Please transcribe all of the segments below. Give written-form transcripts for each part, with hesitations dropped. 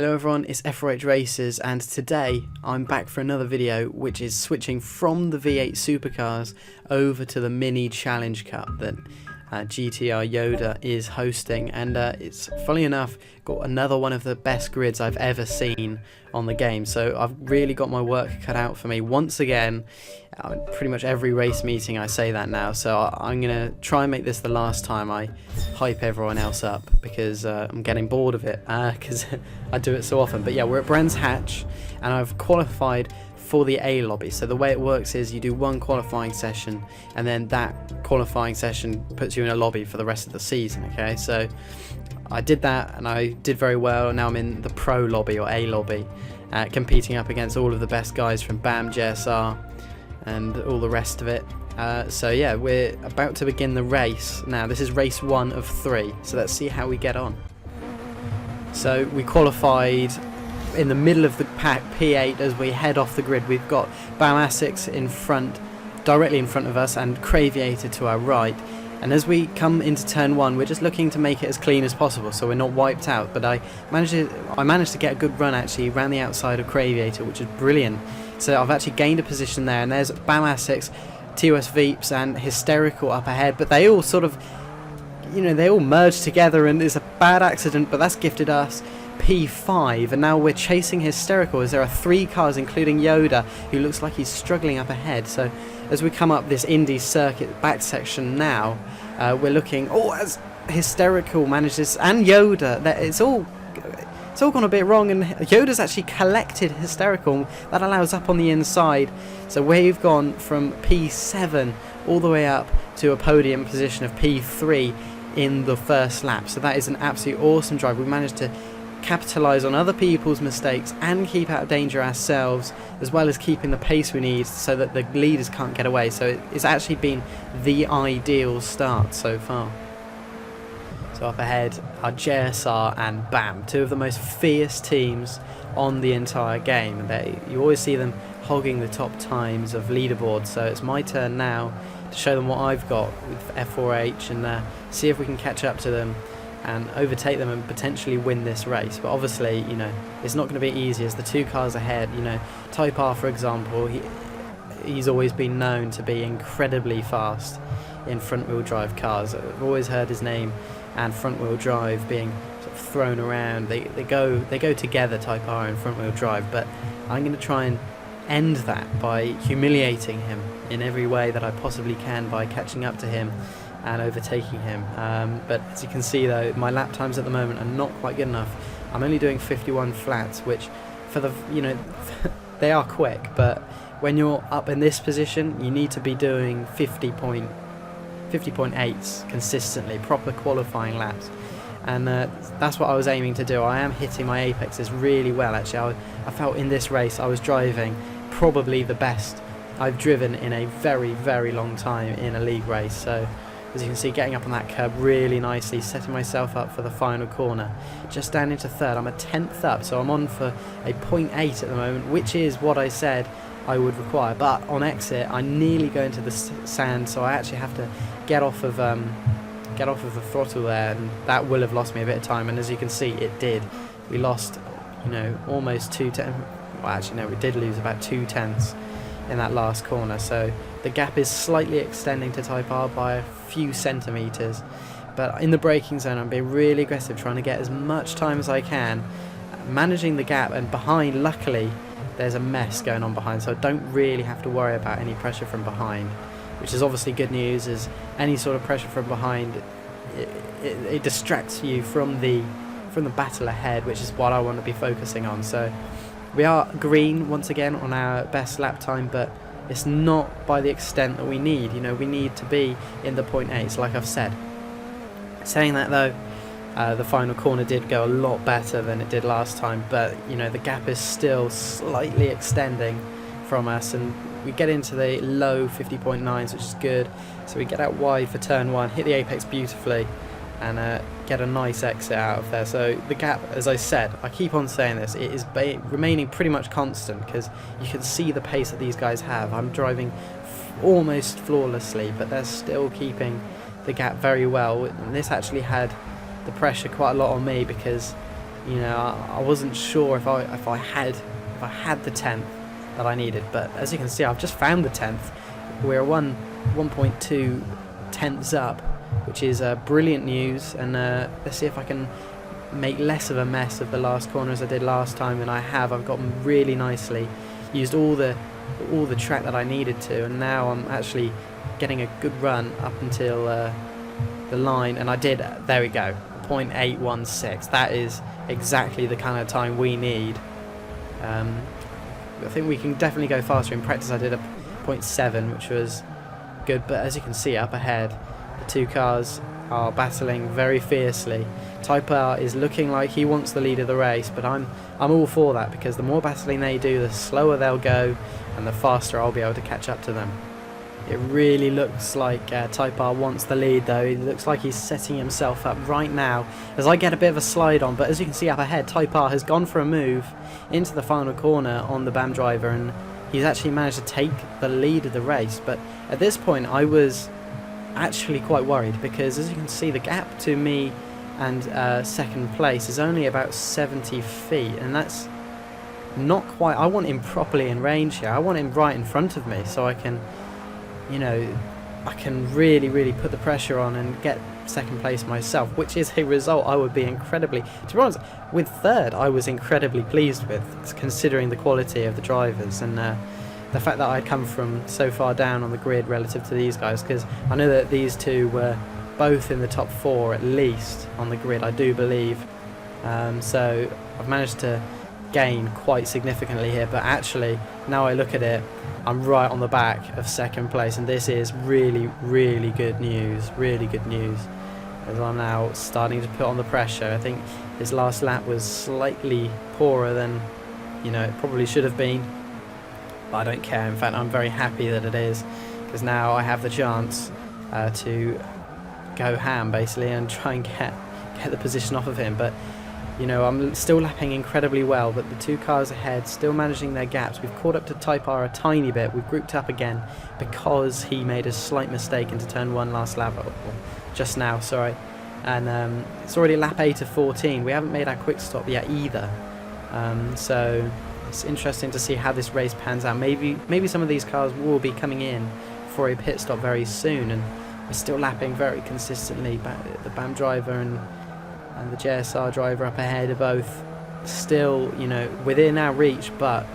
Hello everyone, it's F4H Racerz, and today I'm back for another video which is switching from the V8 supercars over to the mini challenge cup that GTR Yoda is hosting, and it's funny enough got another one of the best grids I've ever seen on the game, so I've really got my work cut out for me once again. Pretty much every race meeting I say that now, so I'm gonna try and make this the last time I hype everyone else up, because I'm getting bored of it because I do it so often. But yeah, we're at Brands Hatch and I've qualified for the A lobby. So the way it works is you do one qualifying session and then that qualifying session puts you in a lobby for the rest of the season. Okay, so I did that and I did very well. Now I'm in the pro lobby or A lobby, competing up against all of the best guys from BAM, JSR and all the rest of it. So yeah, we're about to begin the race now. This is race 1 of 3, so let's see how we get on. So we qualified in the middle of the pack, P8, as we head off the grid. We've got BAM in front, directly in front of us, and Craviator to our right. And as we come into turn 1, we're just looking to make it as clean as possible so we're not wiped out. But I managed to get a good run actually around the outside of Craviator, which is brilliant. So I've actually gained a position there, and there's BAM, TOS Veeps and Hysterical up ahead, but they all sort of, you know, they all merge together and there's a bad accident, but that's gifted us P5, and now we're chasing Hysterical as there are 3 cars including Yoda, who looks like he's struggling up ahead. So as we come up this Indy circuit back section now, we're looking, as Hysterical manages, and Yoda, it's all gone a bit wrong, and Yoda's actually collected Hysterical. That allows up on the inside, so we've gone from P7 all the way up to a podium position of P3 in the first lap. So that is an absolutely awesome drive. We managed to capitalise on other people's mistakes and keep out of danger ourselves, as well as keeping the pace we need so that the leaders can't get away. So it's actually been the ideal start so far. So up ahead are JSR and BAM, 2 of the most fierce teams on the entire game. You always see them hogging the top times of leaderboards, so it's my turn now to show them what I've got with F4H and see if we can catch up to them and overtake them and potentially win this race. But obviously, you know, it's not going to be easy as the 2 cars ahead. You know, Type R, for example, he's always been known to be incredibly fast in front-wheel drive cars. I've always heard his name and front-wheel drive being sort of thrown around. They go together, Type R and front-wheel drive. But I'm going to try and end that by humiliating him in every way that I possibly can by catching up to him and overtaking him. But as you can see though, my lap times at the moment are not quite good enough. I'm only doing 51 flats, which for the, you know, they are quick, but when you're up in this position you need to be doing 50.8s consistently, proper qualifying laps, and that's what I was aiming to do. I am hitting my apexes really well actually. I felt in this race I was driving probably the best I've driven in a very, very long time in a league race. So as you can see, getting up on that curb really nicely, setting myself up for the final corner, just down into 3rd. I'm a 10th up, so I'm on for a 0.8 at the moment, which is what I said I would require. But on exit I nearly go into the sand, so I actually have to get off of the throttle there, and that will have lost me a bit of time, and as you can see it did. We lost, you know, almost 2 tenths. Well, actually no, we did lose about 2 tenths in that last corner, so the gap is slightly extending to Type R by a few centimetres. But in the braking zone I'm being really aggressive, trying to get as much time as I can, managing the gap, and behind luckily there's a mess going on behind, so I don't really have to worry about any pressure from behind, which is obviously good news, as any sort of pressure from behind it distracts you from the battle ahead, which is what I want to be focusing on. So we are green once again on our best lap time, but it's not by the extent that we need. You know, we need to be in the 0.8s like I've said. Saying that though, the final corner did go a lot better than it did last time, but you know, the gap is still slightly extending from us, and we get into the low 50.9s, which is good. So we get out wide for turn 1, hit the apex beautifully, and get a nice exit out of there. So the gap, as I said, I keep on saying this, it is remaining pretty much constant, because you can see the pace that these guys have. I'm driving almost flawlessly, but they're still keeping the gap very well. And this actually had the pressure quite a lot on me, because You know, I wasn't sure if I had the 10th that I needed, but as you can see, I've just found the 10th. We're 1.2 tenths up, which is brilliant news. And let's see if I can make less of a mess of the last corner as I did last time, and I have. I've gotten really nicely, used all the track that I needed to, and now I'm actually getting a good run up until the line, and I did. There we go, 0.816. That is exactly the kind of time we need. I think we can definitely go faster. In practice I did a 0.7, which was good, but as you can see up ahead, the two cars are battling very fiercely. Type R is looking like he wants the lead of the race, but I'm all for that, because the more battling they do, the slower they'll go and the faster I'll be able to catch up to them. It really looks like Type R wants the lead though. It looks like he's setting himself up right now as I get a bit of a slide on, but as you can see up ahead, Type R has gone for a move into the final corner on the BAM driver, and he's actually managed to take the lead of the race. But at this point I was actually quite worried, because as you can see, the gap to me and second place is only about 70 feet, and that's not quite. I want him properly in range here. I want him right in front of me so I can, you know, I can really put the pressure on and get second place myself, which is a result I would be incredibly, to be honest, with third I was incredibly pleased with, considering the quality of the drivers and the fact that I'd come from so far down on the grid relative to these guys, because I know that these two were both in the top 4 at least on the grid, I do believe. So I've managed to gain quite significantly here, but actually now I look at it, I'm right on the back of second place, and this is really good news, as I'm now starting to put on the pressure. I think this last lap was slightly poorer than, you know, it probably should have been, but I don't care. In fact, I'm very happy that it is, because now I have the chance to go ham basically and try and get the position off of him. But you know, I'm still lapping incredibly well, but the two cars ahead still managing their gaps. We've caught up to Type R a tiny bit. We've grouped up again because he made a slight mistake into turn 1 last lap, or just now, sorry. And it's already lap 8 of 14. We haven't made our quick stop yet either. So it's interesting to see how this race pans out. Maybe some of these cars will be coming in for a pit stop very soon, and we're still lapping very consistently. The BAM driver and the JSR driver up ahead are both still, you know, within our reach, but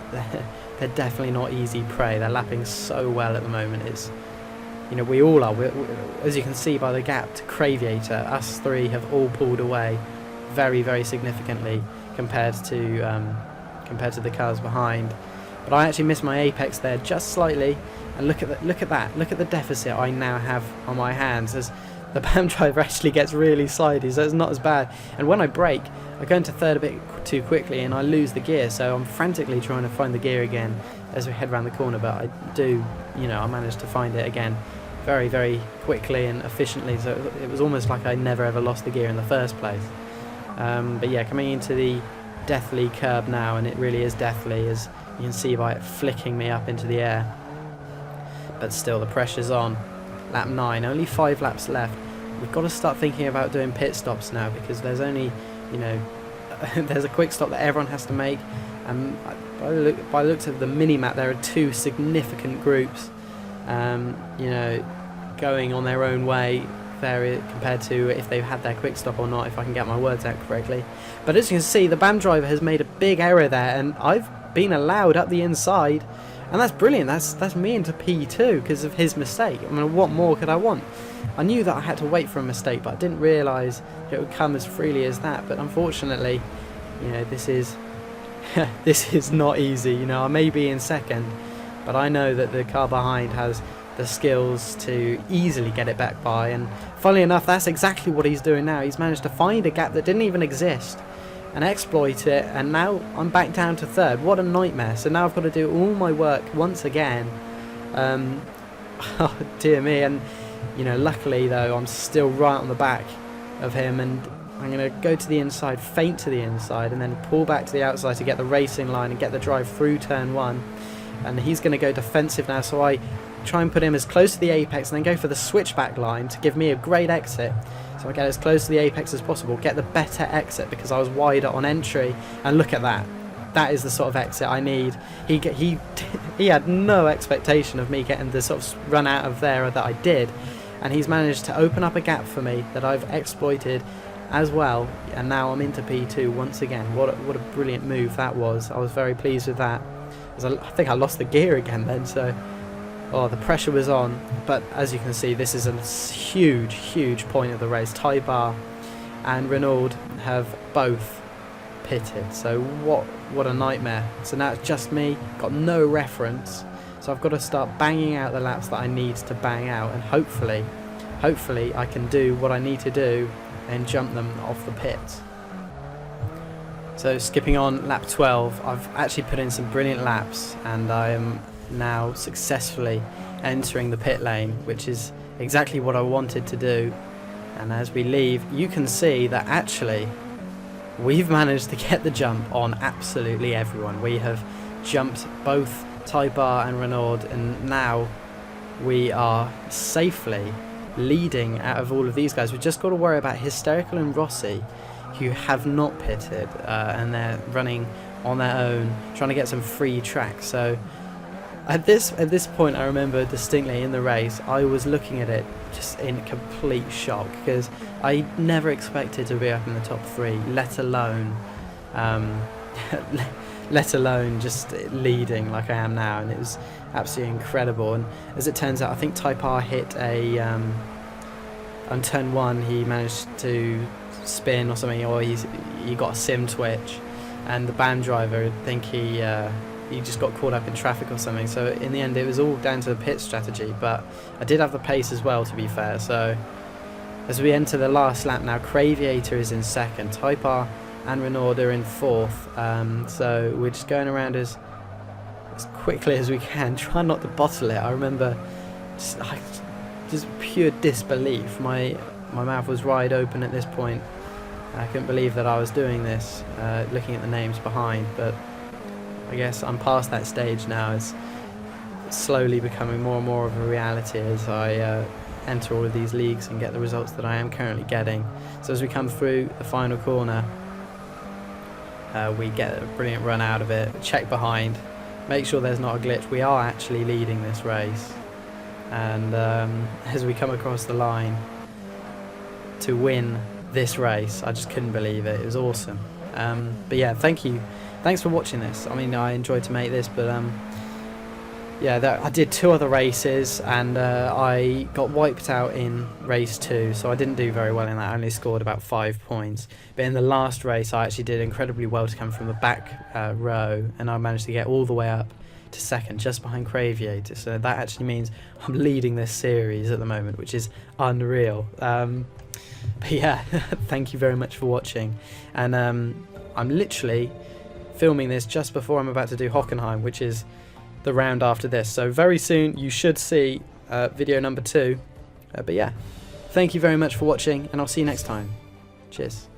they're definitely not easy prey. They're lapping so well at the moment. It's, you know, we all are. As you can see by the gap to Craviator, us three have all pulled away very significantly compared to the cars behind. But I actually missed my apex there just slightly, and look at the deficit I now have on my hands as the BAM driver actually gets really slidey, so it's not as bad. And when I brake, I go into third a bit too quickly and I lose the gear, so I'm frantically trying to find the gear again as we head around the corner, but I do, you know, I managed to find it again very quickly and efficiently, so it was almost like I never ever lost the gear in the first place. But yeah, coming into the deathly curb now, and it really is deathly, as you can see by it flicking me up into the air. But still, the pressure's on. Lap 9, only 5 laps left. We've got to start thinking about doing pit stops now, because there's only, you know, there's a quick stop that everyone has to make, and by the looks of the mini-map, there are 2 significant groups, you know, going on their own way compared to if they've had their quick stop or not, if I can get my words out correctly. But as you can see, the BAM driver has made a big error there, and I've been allowed up the inside. And that's brilliant. That's me into P2 because of his mistake. I mean, what more could I want? I knew that I had to wait for a mistake, but I didn't realise it would come as freely as that. But unfortunately, you know, this is this is not easy. You know, I may be in second, but I know that the car behind has the skills to easily get it back by. And funnily enough, that's exactly what he's doing now. He's managed to find a gap that didn't even exist and exploit it, and now I'm back down to third. What a nightmare. So now I've got to do all my work once again. Oh dear me. And you know, luckily though, I'm still right on the back of him, and I'm going to go to the inside, feint to the inside, and then pull back to the outside to get the racing line and get the drive through turn 1. And he's going to go defensive now, so I try and put him as close to the apex and then go for the switchback line to give me a great exit. So I get as close to the apex as possible, get the better exit because I was wider on entry, and look at that. That is the sort of exit I need. He had no expectation of me getting the sort of run out of there that I did, and he's managed to open up a gap for me that I've exploited as well, and now I'm into P2 once again. What a brilliant move that was. I was very pleased with that. I think I lost the gear again then, so the pressure was on. But as you can see, this is a huge point of the race. Tybar and Renault have both pitted, so what a nightmare. So now it's just me, got no reference, so I've got to start banging out the laps that I need to bang out, and hopefully I can do what I need to do and jump them off the pits. So skipping on lap 12, I've actually put in some brilliant laps, and I am now successfully entering the pit lane, which is exactly what I wanted to do. And as we leave, you can see that actually we've managed to get the jump on absolutely everyone. We have jumped both Tybar and Renault, and now we are safely leading out of all of these guys. We've just got to worry about Hysterical and Rossi, who have not pitted, and they're running on their own, trying to get some free tracks. So at this point, I remember distinctly in the race, I was looking at it just in complete shock, because I never expected to be up in the top 3, let alone just leading like I am now, and it was absolutely incredible. And as it turns out, I think Typar hit a on turn 1 he managed to spin or something, or he got a sim twitch, and the band driver, I think he just got caught up in traffic or something. So in the end it was all down to the pit strategy, but I did have the pace as well, to be fair. So as we enter the last lap now, Craviator is in second, Typar and Renault are in fourth, so we're just going around as quickly as we can, try not to bottle it. I remember just pure disbelief. My mouth was wide open at this point. I couldn't believe that I was doing this, looking at the names behind, but I guess I'm past that stage now. It's slowly becoming more and more of a reality as I enter all of these leagues and get the results that I am currently getting. So as we come through the final corner, we get a brilliant run out of it, check behind, make sure there's not a glitch. We are actually leading this race, and as we come across the line to win this race, I just couldn't believe it. It was awesome. But yeah, thanks for watching this. I mean, I enjoyed to make this, but yeah, I did 2 other races, and I got wiped out in race 2, so I didn't do very well in that. I only scored about 5 points. But in the last race, I actually did incredibly well to come from the back row, and I managed to get all the way up to second, just behind Craviator. So that actually means I'm leading this series at the moment, which is unreal. But yeah, thank you very much for watching. And I'm literally filming this just before I'm about to do Hockenheim, which is the round after this. So very soon you should see video number 2. But yeah, thank you very much for watching, and I'll see you next time. Cheers.